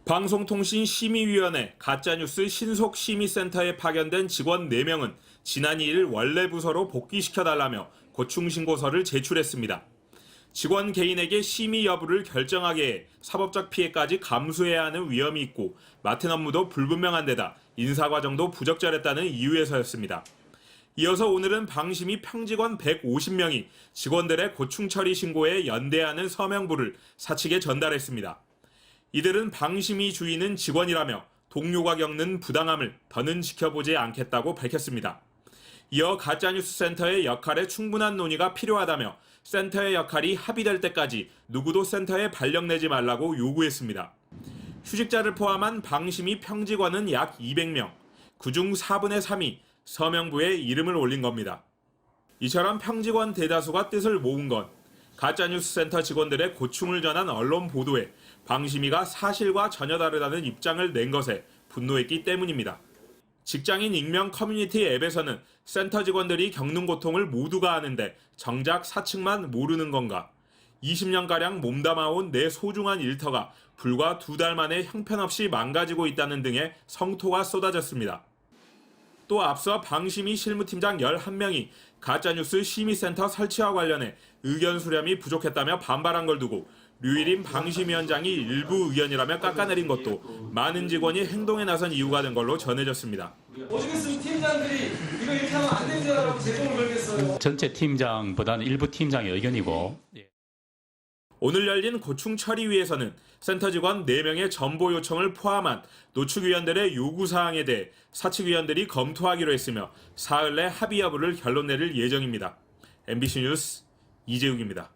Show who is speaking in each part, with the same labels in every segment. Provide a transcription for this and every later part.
Speaker 1: 방송통신심의위원회 가짜뉴스 신속심의센터에 파견된 직원 4명은 지난 2일 원래 부서로 복귀시켜달라며 고충신고서를 제출했습니다. 직원 개인에게 심의 여부를 결정하게 해 사법적 피해까지 감수해야 하는 위험이 있고 맡은 업무도 불분명한 데다 인사과정도 부적절했다는 이유에서였습니다. 이어서 오늘은 방심위 평직원 150명이 직원들의 고충처리 신고에 연대하는 서명부를 사측에 전달했습니다. 이들은 방심위 주인은 직원이라며 동료가 겪는 부당함을 더는 지켜보지 않겠다고 밝혔습니다. 이어 가짜뉴스 센터의 역할에 충분한 논의가 필요하다며 센터의 역할이 합의될 때까지 누구도 센터에 발령내지 말라고 요구했습니다. 휴직자를 포함한 방심위 평직원은 약 200명, 그중 4분의 3이 서명부에 이름을 올린 겁니다. 이처럼 평직원 대다수가 뜻을 모은 건 가짜뉴스 센터 직원들의 고충을 전한 언론 보도에 방심위가 사실과 전혀 다르다는 입장을 낸 것에 분노했기 때문입니다. 직장인 익명 커뮤니티 앱에서는 센터 직원들이 겪는 고통을 모두가 아는데 정작 사측만 모르는 건가? 20년가량 몸담아온 내 소중한 일터가 불과 2달 만에 형편없이 망가지고 있다는 등의 성토가 쏟아졌습니다. 또 앞서 방심위 실무팀장 11명이 가짜뉴스 심의센터 설치와 관련해 의견 수렴이 부족했다며 반발한 걸 두고 류일임 방심위원장이 일부 의견이라며 깎아내린 것도 많은 직원이 행동에 나선 이유가 된 걸로 전해졌습니다.
Speaker 2: 오죽 있으면 팀장들이 이거 이렇게 하면 안 된다라고 제동을 걸겠어요.
Speaker 3: 전체 팀장보다는 일부 팀장의 의견이고.
Speaker 1: 오늘 열린 고충처리위에서는 센터 직원 4명의 전보 요청을 포함한 노축위원들의 요구사항에 대해 사측위원들이 검토하기로 했으며 사흘 내 합의 여부를 결론 내릴 예정입니다. MBC 뉴스 이재욱입니다.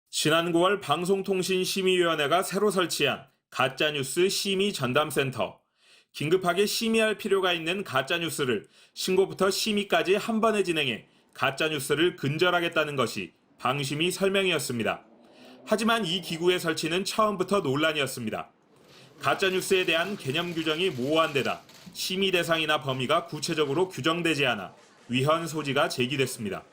Speaker 1: 지난 9월 방송통신심의위원회가 새로 설치한 가짜뉴스 심의전담센터. 긴급하게 심의할 필요가 있는 가짜뉴스를 신고부터 심의까지 한 번에 진행해 가짜뉴스를 근절하겠다는 것이 방심위 설명이었습니다. 하지만 이 기구의 설치는 처음부터 논란이었습니다. 가짜뉴스에 대한 개념 규정이 모호한 데다 심의 대상이나 범위가 구체적으로 규정되지 않아 위헌 소지가 제기됐습니다.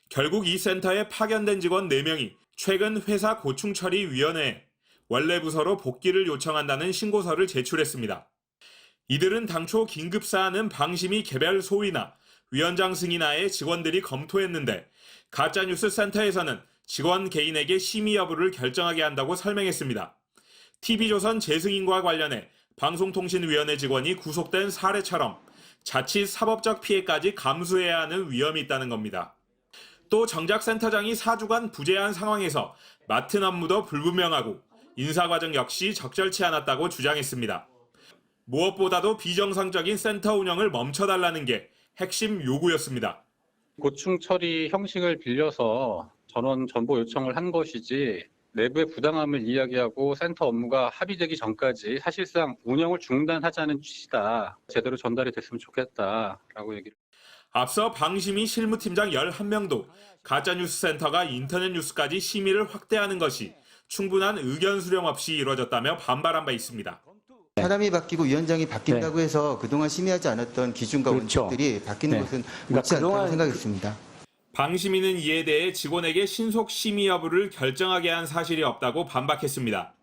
Speaker 1: 결국 이 센터에 파견된 직원 4명이 최근 회사 고충처리위원회에 원래 부서로 복귀를 요청한다는 신고서를 제출했습니다. 이들은 당초 긴급사안은 방심위 개별 소위나 위원장 승인하에 직원들이 검토했는데 가짜뉴스 센터에서는 직원 개인에게 심의 여부를 결정하게 한다고 설명했습니다. TV조선 재승인과 관련해 방송통신위원회 직원이 구속된 사례처럼 자칫 사법적 피해까지 감수해야 하는 위험이 있다는 겁니다. 또 정작 센터장이 4주간 부재한 상황에서 맡은 업무도 불분명하고 인사과정 역시 적절치 않았다고 주장했습니다. 무엇보다도 비정상적인 센터 운영을 멈춰달라는 게 핵심 요구였습니다.
Speaker 3: 고충 처리 형식을 빌려서 전원 전보 요청을 한 것이지 내부의 부당함을 이야기하고 센터 업무가 합의되기 전까지 사실상 운영을 중단하자는 취지다. 제대로 전달이 됐으면 좋겠다라고 얘기를.
Speaker 1: 앞서 방심위 실무팀장 11명도 가짜뉴스 센터가 인터넷 뉴스까지 심의를 확대하는 것이 충분한 의견 수렴 없이 이루어졌다며 반발한 바 있습니다.
Speaker 4: 사람이 바뀌고 위원장이 바뀐다고 해서 그동안 심의하지 않았던 기준과 원칙들이 바뀌는 것은 옳지 않다고 생각했습니다.
Speaker 1: 방심위는 이에 대해 직원에게 신속 심의 여부를 결정하게 한 사실이 없다고 반박했습니다.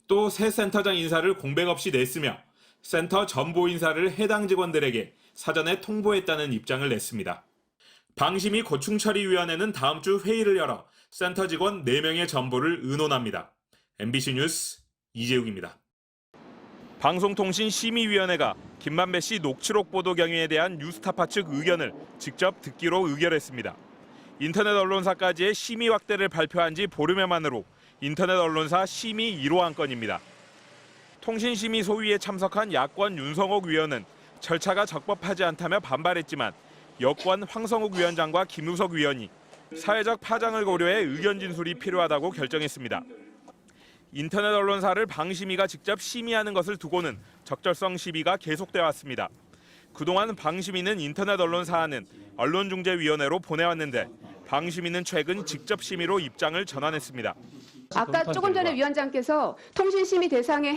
Speaker 1: 또 새 센터장 인사를 공백 없이 냈으며 센터 전보 인사를 해당 직원들에게 사전에 통보했다는 입장을 냈습니다. 방심위 고충처리위원회는 다음 주 회의를 열어 센터 직원 4명의 전보를 의논합니다. MBC 뉴스 이재욱입니다. 방송통신심의위원회가 김만배 씨 녹취록 보도 경위에 대한 뉴스타파 측 의견을 직접 듣기로 의결했습니다. 인터넷 언론사까지의 심의 확대를 발표한 지 보름여 만으로 인터넷 언론사 심의 1호 안건입니다. 통신심의 소위에 참석한 야권 윤성옥 위원은 절차가 적법하지 않다며 반발했지만 여권 황성욱 위원장과 김우석 위원이 사회적 파장을 고려해 의견 진술이 필요하다고 결정했습니다. 인터넷 언론사를 방심위가 직접 심의하는 것을 두고는 적절성 시비가 계속돼 왔습니다. 그동안 방심위는 인터넷 언론 사안은 언론중재위원회로 보내왔는데 방심위는 최근 직접 심의로 입장을 전환했습니다.
Speaker 5: 아까 조금 전에 위원장께서 통신심의 대상에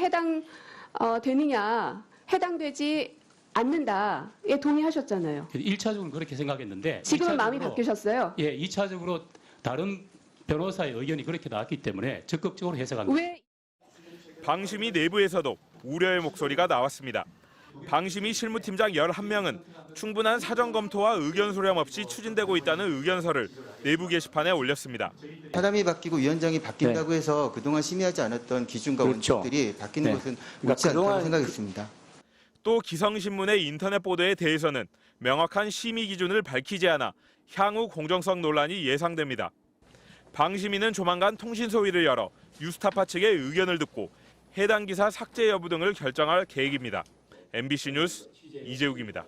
Speaker 5: 해당되지 않는다에 동의하셨잖아요.
Speaker 3: 1차적으로 그렇게 생각했는데
Speaker 5: 지금은 마음이 바뀌셨어요?
Speaker 3: 예, 2차적으로 다른 변호사의 의견이 그렇게 나왔기 때문에 적극적으로 해석합니다.
Speaker 5: 왜?
Speaker 1: 방심위 내부에서도 우려의 목소리가 나왔습니다. 방심위 실무팀장 11명은 충분한 사전 검토와 의견 수렴 없이 추진되고 있다는 의견서를 내부 게시판에 올렸습니다.
Speaker 4: 사람이 바뀌고 위원장이 바뀐다고 해서 그동안 심의하지 않았던 기준과 원칙들이 바뀌는 것은 옳지 않다고 생각했습니다.
Speaker 1: 또 기성신문의 인터넷 보도에 대해서는 명확한 심의 기준을 밝히지 않아 향후 공정성 논란이 예상됩니다. 방심위는 조만간 통신소위를 열어 뉴스타파 측의 의견을 듣고 해당 기사 삭제 여부 등을 결정할 계획입니다. MBC 뉴스 이재욱입니다.